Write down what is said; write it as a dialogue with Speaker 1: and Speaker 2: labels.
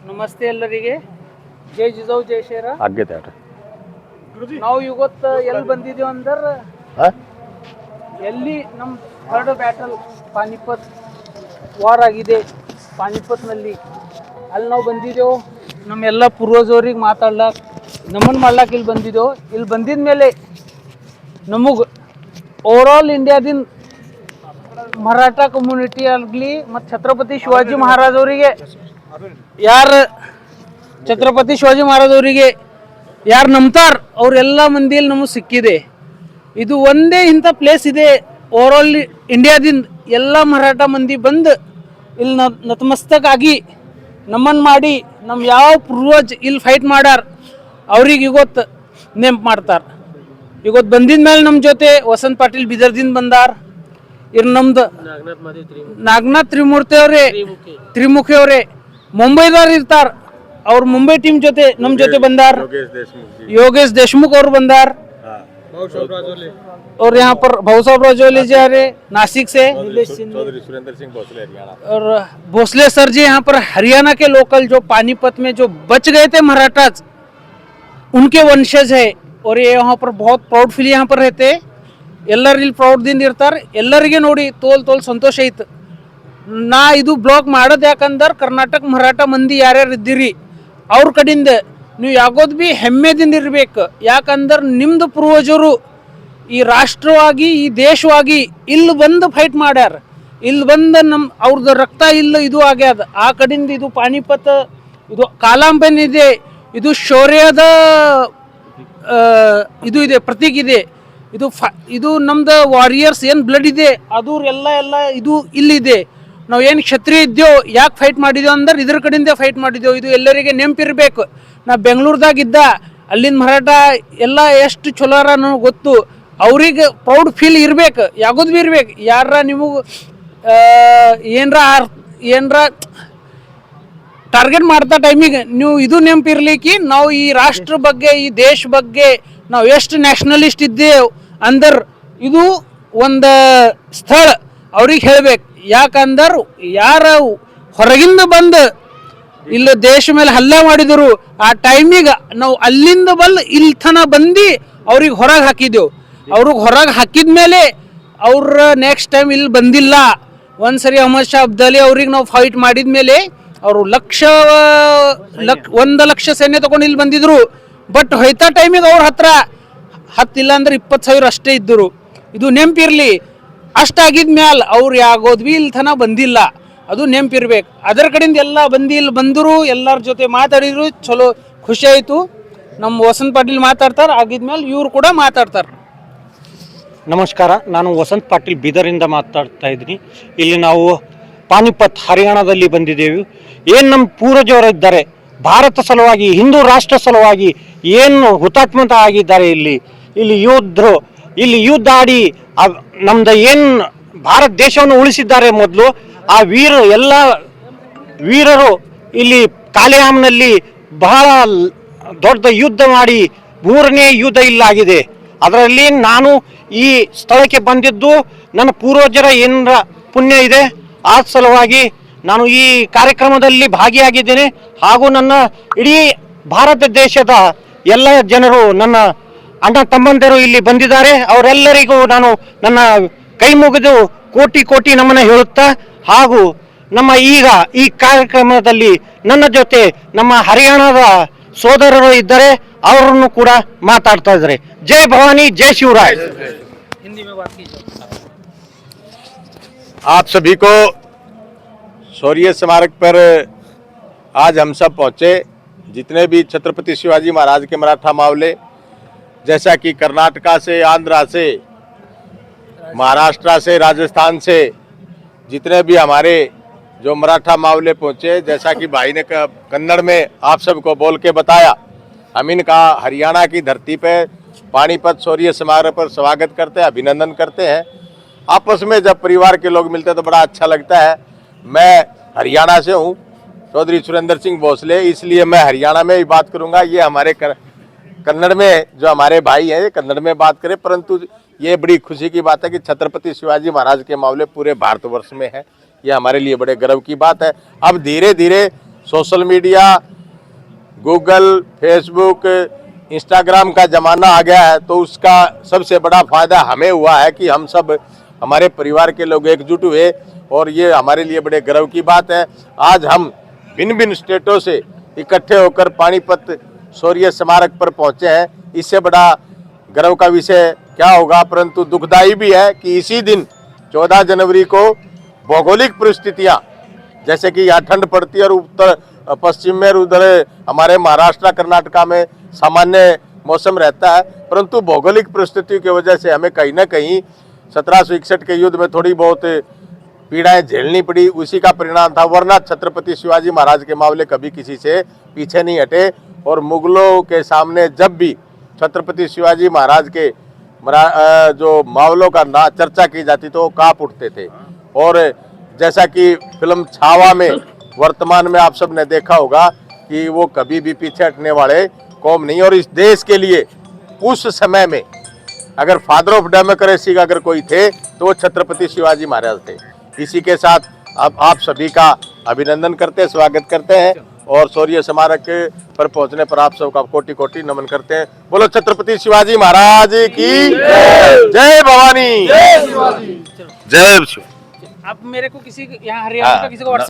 Speaker 1: ನಮಸ್ತೆ ಎಲ್ಲರಿಗೆ. ಜೈ ಜಿಜಾವ್ ಜೈ ಶೇರ.
Speaker 2: ಆಗ್ಯತೆ ಅಲ್ರಿ.
Speaker 1: ನಾವು ಇವತ್ತು ಎಲ್ಲಿ ಬಂದಿದ್ದೇವೆ ಅಂದ್ರೆ ಎಲ್ಲಿ ನಮ್ಮ ಥರ್ಡ್ ಬ್ಯಾಟಲ್ ಪಾನಿಪತ್ ವಾರ್ ಆಗಿದೆ ಪಾನಿಪತ್ನಲ್ಲಿ, ಅಲ್ಲಿ ನಾವು ಬಂದಿದ್ದೆವು. ನಮ್ಮೆಲ್ಲ ಪೂರ್ವಜರಿಗೆ ಮಾತಾಡ್ಲಾಕ ನಮ್ಮನ್ನು ಮಾಡ್ಲಾಕ ಇಲ್ಲಿ ಬಂದಿದ್ದೆವು. ಇಲ್ಲಿ ಬಂದಿದ ಮೇಲೆ ನಮಗೆ ಓವರಾಲ್ ಇಂಡಿಯಾದಿಂದ ಮರಾಠ ಕಮ್ಯುನಿಟಿ ಆಗಲಿ ಮತ್ತು ಛತ್ರಪತಿ ಶಿವಾಜಿ ಮಹಾರಾಜ್ ಅವರಿಗೆ ಯಾರು ಛತ್ರಪತಿ ಶಿವಾಜಿ ಮಹಾರಾಜ್ ಅವರಿಗೆ ಯಾರು ನಂಬ್ತಾರ ಅವರೆಲ್ಲ ಮಂದಿಯಲ್ಲಿ ನಮಗೆ ಸಿಕ್ಕಿದೆ. ಇದು ಒಂದೇ ಇಂಥ ಪ್ಲೇಸ್ ಇದೆ ಓವರಾಲ್ ಇಂಡಿಯಾದಿಂದ ಎಲ್ಲ ಮರಾಠ ಮಂದಿ ಬಂದು ಇಲ್ಲಿ ನತಮಸ್ತಕಾಗಿ ನಮನ್ ಮಾಡಿ ನಮ್ಮ ಯಾವ ಪೂರ್ವಜ್ ಇಲ್ಲಿ ಫೈಟ್ ಮಾಡ್ಯಾರ ಅವ್ರಿಗೆ ಇವತ್ತು ನೆನಪು ಮಾಡ್ತಾರೆ. ಇವತ್ತು ಬಂದಿದ ಮೇಲೆ ನಮ್ಮ ಜೊತೆ ವಸಂತ್ ಪಾಟೀಲ್ ಬೀದರ್ದಿಂದ ಬಂದಾರ. ಇರ್ ನಮ್ದು ನಾಗನಾಥ್ ತ್ರಿಮೂರ್ತಿ ಅವರೇ ತ್ರಿಮುಖಿ ಅವರೇ ಮುಂಬೈದವ್ರು ಇರ್ತಾರ. ಅವ್ರು ಮುಂಬೈ ಟೀಮ್ ಜೊತೆ ನಮ್ಮ ಜೊತೆ ಬಂದಾರ. योगेश देशमुख और बंदार और यहाँ पर भाऊ साहब राजौली जी आ रहे नासिक से, और भोसले सर जी यहाँ पर हरियाणा के लोकल जो पानीपत में जो बच गए थे मराठास उनके वंशज है. और ये यहाँ पर बहुत प्राउड फील यहाँ पर रहते. ಎಲ್ಲರಲ್ಲಿ ಪ್ರೌಡ್ ದಿಂದ ಇರ್ತಾರೆ. ಎಲ್ಲರಿಗೆ ನೋಡಿ ತೋಲ್ ಸಂತೋಷ ಐತೆ. ನಾ ಇದು ಬ್ಲಾಗ್ ಮಾಡೋದು ಯಾಕಂದ್ರೆ ಕರ್ನಾಟಕ ಮರಾಠ ಮಂದಿ ಯಾರ್ಯಾರು ಇದ್ದೀರಿ ಅವ್ರ ಕಡೆಯಿಂದ ನೀವು ಯಾಗೋದು ಭೀ ಹೆಮ್ಮೆದಿಂದ ಇರಬೇಕು. ಯಾಕಂದ್ರೆ ನಿಮ್ಮದು ಪೂರ್ವಜರು ಈ ರಾಷ್ಟ್ರವಾಗಿ ಈ ದೇಶವಾಗಿ ಇಲ್ಲಿ ಬಂದು ಫೈಟ್ ಮಾಡ್ಯಾರ. ಇಲ್ಲಿ ಬಂದು ಅವ್ರದ್ದು ರಕ್ತ ಇಲ್ಲಿ ಇದು ಆಗ್ಯದ. ಆ ಕಡೆಯಿಂದ ಇದು ಪಾನಿಪತ್ ಇದು ಕಾಲಾಂಬೆನ್ ಇದೆ. ಇದು ಶೌರ್ಯದ ಇದು ಇದೆ, ಪ್ರತೀಕ್ ಇದೆ. ಇದು ನಮ್ದು ವಾರಿಯರ್ಸ್ ಏನು ಬ್ಲಡ್ ಇದೆ ಅದು ಎಲ್ಲ ಇದು ಇಲ್ಲಿದೆ. ನಾವು ಏನು ಕ್ಷತ್ರಿಯ ಇದ್ದೇವೆ ಯಾಕೆ ಫೈಟ್ ಮಾಡಿದ್ದೇವೆ ಅಂದ್ರೆ ಇದ್ರ ಕಡೆಯಿಂದ ಫೈಟ್ ಮಾಡಿದ್ದೇವೆ. ಇದು ಎಲ್ಲರಿಗೆ ನೆನಪಿರ್ಬೇಕು. ನಾ ಬೆಂಗಳೂರದಾಗಿದ್ದ ಅಲ್ಲಿಂದ ಮರಾಠ ಎಲ್ಲ ಎಷ್ಟು ಚಲೋರ ನನಗೆ ಗೊತ್ತು. ಅವ್ರಿಗೆ ಪ್ರೌಡ್ ಫೀಲ್ ಇರ್ಬೇಕು, ಯಾಗೋದು ಭೀ ಇರ್ಬೇಕು. ಯಾರ ನಿಮಗೆ ಏನರ ಟಾರ್ಗೆಟ್ ಮಾಡ್ತಾ ಟೈಮಿಗೆ ನೀವು ಇದು ನೆನಪಿರ್ಲಿಕ್ಕೆ ನಾವು ಈ ರಾಷ್ಟ್ರ ಬಗ್ಗೆ ಈ ದೇಶ ಬಗ್ಗೆ ನಾವು ಎಷ್ಟು ನ್ಯಾಷನಲಿಸ್ಟ್ ಇದ್ದೇವೆ ಅಂದ್ರೆ ಇದು ಒಂದು ಸ್ಥಳ ಅವ್ರಿಗೆ ಹೇಳ್ಬೇಕು. ಯಾಕಂದ್ರೆ ಯಾರ ಹೊರಗಿಂದ ಬಂದು ಇಲ್ಲಿ ದೇಶ ಮೇಲೆ ಹಲ್ಲೆ ಮಾಡಿದರು ಆ ಟೈಮಿಗೆ ನಾವು ಅಲ್ಲಿಂದ ಇಲ್ಲಿ ತನ ಬಂದು ಅವ್ರಿಗೆ ಹೊರಗೆ ಹಾಕಿದ್ದೆವು. ಅವ್ರಿಗೆ ಹೊರಗೆ ಹಾಕಿದ ಮೇಲೆ ಅವ್ರ ನೆಕ್ಸ್ಟ್ ಟೈಮ್ ಇಲ್ಲಿ ಬಂದಿಲ್ಲ. ಒಂದ್ಸರಿ ಅಹಮದ್ ಶಾ ಅಬ್ದಾಲಿ ಅವ್ರಿಗೆ ನಾವು ಫೈಟ್ ಮಾಡಿದ ಮೇಲೆ ಅವರು 1 ಲಕ್ಷ ಸೈನ್ಯ ತಗೊಂಡು ಇಲ್ಲಿ ಬಂದಿದ್ರು. ಬಟ್ ಹೊಯ್ತಾ ಟೈಮಿಗೆ ಅವ್ರ ಹತ್ರ 10 ಇಲ್ಲ ಅಂದ್ರೆ 20,000 ಅಷ್ಟೇ ಇದ್ದರು. ಇದು ನೆನಪಿರ್ಲಿ. ಅಷ್ಟಾಗಿದ ಮ್ಯಾಲ ಅವ್ರು ಯಾಗೋದು ಭೀ ಇಲ್ಲಿ ತನ ಬಂದಿಲ್ಲ, ಅದು ನೆನಪಿರ್ಬೇಕು. ಅದರ ಕಡೆಯಿಂದ ಎಲ್ಲ ಇಲ್ಲಿ ಬಂದರು, ಎಲ್ಲರ ಜೊತೆ ಮಾತಾಡಿದ್ರು, ಚಲೋ ಖುಷಿ ಆಯಿತು. ನಮ್ಮ ವಸಂತ್ ಪಾಟೀಲ್ ಮಾತಾಡ್ತಾರೆ, ಆಗಿದ್ಮೇಲೆ ಇವ್ರು ಕೂಡ ಮಾತಾಡ್ತಾರೆ.
Speaker 3: ನಮಸ್ಕಾರ, ನಾನು ವಸಂತ್ ಪಾಟೀಲ್ ಬೀದರಿಂದ ಮಾತಾಡ್ತಾ ಇದ್ದೀನಿ. ಇಲ್ಲಿ ನಾವು ಪಾನಿಪತ್ ಹರಿಯಾಣದಲ್ಲಿ ಬಂದಿದ್ದೇವೆ. ಏನು ನಮ್ಮ ಪೂರ್ವಜರಿದ್ದಾರೆ ಭಾರತ ಸಲುವಾಗಿ, ಹಿಂದೂ ರಾಷ್ಟ್ರ ಸಲುವಾಗಿ ಏನು ಹುತಾತ್ಮತ ಆಗಿದ್ದಾರೆ. ಇಲ್ಲಿ ಯೋಧರು ಇಲ್ಲಿ ಯುದ್ಧ ಆಡಿ ನಮ್ದು ಏನು ಭಾರತ ದೇಶವನ್ನು ಉಳಿಸಿದ್ದಾರೆ. ಮೊದಲು ಆ ಎಲ್ಲ ವೀರರು ಇಲ್ಲಿ ಕಾಲೇಹಾಮ್ನಲ್ಲಿ ಬಹಳ ದೊಡ್ಡ ಯುದ್ಧ ಮಾಡಿ 3ನೇ ಯುದ್ಧ ಇಲ್ಲಾಗಿದೆ. ಅದರಲ್ಲಿ ನಾನು ಈ ಸ್ಥಳಕ್ಕೆ ಬಂದಿದ್ದು ನನ್ನ ಪೂರ್ವಜರ ಏನರ ಪುಣ್ಯ ಇದೆ. ಆ ಸಲುವಾಗಿ ನಾನು ಈ ಕಾರ್ಯಕ್ರಮದಲ್ಲಿ ಭಾಗಿಯಾಗಿದ್ದೇನೆ. ಹಾಗೂ ನನ್ನ ಇಡೀ ಭಾರತ ದೇಶದ ಎಲ್ಲ ಜನರು, ನನ್ನ ಅಣ್ಣ ತಮ್ಮಂದಿರು ಇಲ್ಲಿ ಬಂದಿದ್ದಾರೆ. ಅವರೆಲ್ಲರಿಗೂ ನಾನು ನನ್ನ ಕೈ ಮುಗಿದು ಕೋಟಿ ನಮನ ಹೇಳುತ್ತಾ, ಹಾಗೂ ನಮ್ಮ ಈ ಕಾರ್ಯಕ್ರಮದಲ್ಲಿ ನನ್ನ ಜೊತೆ ನಮ್ಮ ಹರಿಯಾಣದ ಸೋದರರು ಇದ್ದಾರೆ, ಅವರನ್ನು ಕೂಡ ಮಾತಾಡ್ತಾ ಇದ್ದಾರೆ. ಜೈ ಭವಾನಿ, ಜೈ ಶಿವರಾಯ.
Speaker 2: आप सभी को शौर्य स्मारक पर आज हम सब पहुँचे, जितने भी छत्रपति शिवाजी महाराज के मराठा मावले, जैसा कि कर्नाटका से, आंध्रा से, महाराष्ट्र से, राजस्थान से जितने भी हमारे जो मराठा मावले पहुँचे, जैसा कि भाई ने कन्नड़ में आप सबको बोल के बताया, हम इनका हरियाणा की धरती पे पानीपत शौर्य स्मारक पर स्वागत करते हैं, अभिनंदन करते हैं. आपस में जब परिवार के लोग मिलते हैं तो बड़ा अच्छा लगता है. मैं हरियाणा से हूँ, चौधरी सुरेंद्र सिंह भोसले, इसलिए मैं हरियाणा में ही बात करूँगा. ये हमारे कन्नड़ में जो हमारे भाई हैं ये कन्नड़ में बात करें, परंतु ये बड़ी खुशी की बात है कि छत्रपति शिवाजी महाराज के मामले पूरे भारतवर्ष में हैं. ये हमारे लिए बड़े गर्व की बात है. अब धीरे धीरे social media, Google, Facebook, Instagram का ज़माना आ गया है, तो उसका सबसे बड़ा फ़ायदा हमें हुआ है कि हम सब हमारे परिवार के लोग एकजुट हुए, और ये हमारे लिए बड़े गर्व की बात है। आज हम भिन्न भिन्न स्टेटों से इकट्ठे होकर पानीपत शौर्य स्मारक पर पहुंचे हैं। इससे बड़ा गर्व का विषय क्या होगा, परंतु दुखदाई भी है कि इसी दिन 14 जनवरी को भौगोलिक परिस्थितियां, जैसे कि यहाँ ठंड पड़ती है और उत्तर पश्चिम में, उधर हमारे महाराष्ट्र कर्नाटका में सामान्य मौसम रहता है, परंतु भौगोलिक परिस्थितियों की वजह से हमें कहीं ना कहीं 1761 के युद्ध में थोड़ी बहुत पीड़ाएं झेलनी पड़ी। उसी का परिणाम था, वरना छत्रपति शिवाजी महाराज के मामले कभी किसी से पीछे नहीं हटे, और मुगलों के सामने जब भी छत्रपति शिवाजी महाराज के जो मामलों का चर्चा की जाती तो वो कांप उठते थे। और जैसा कि फिल्म छावा में वर्तमान में आप सब ने देखा होगा कि वो कभी भी पीछे हटने वाले कौम नहीं, और इस देश के लिए उस समय में अगर फादर ऑफ डेमोक्रेसी का अगर कोई थे तो वो छत्रपति शिवाजी महाराज थे। इसी के साथ अब आप सभी का अभिनंदन करते हैं, स्वागत करते हैं, और शौर्य स्मारक पर पहुंचने पर आप सबका कोटि कोटि नमन करते हैं। बोलो छत्रपति शिवाजी महाराज की जय भवानी, जय शिवाजी, जय।
Speaker 1: अब मेरे को किसी यहाँ हरियाणा का किसी को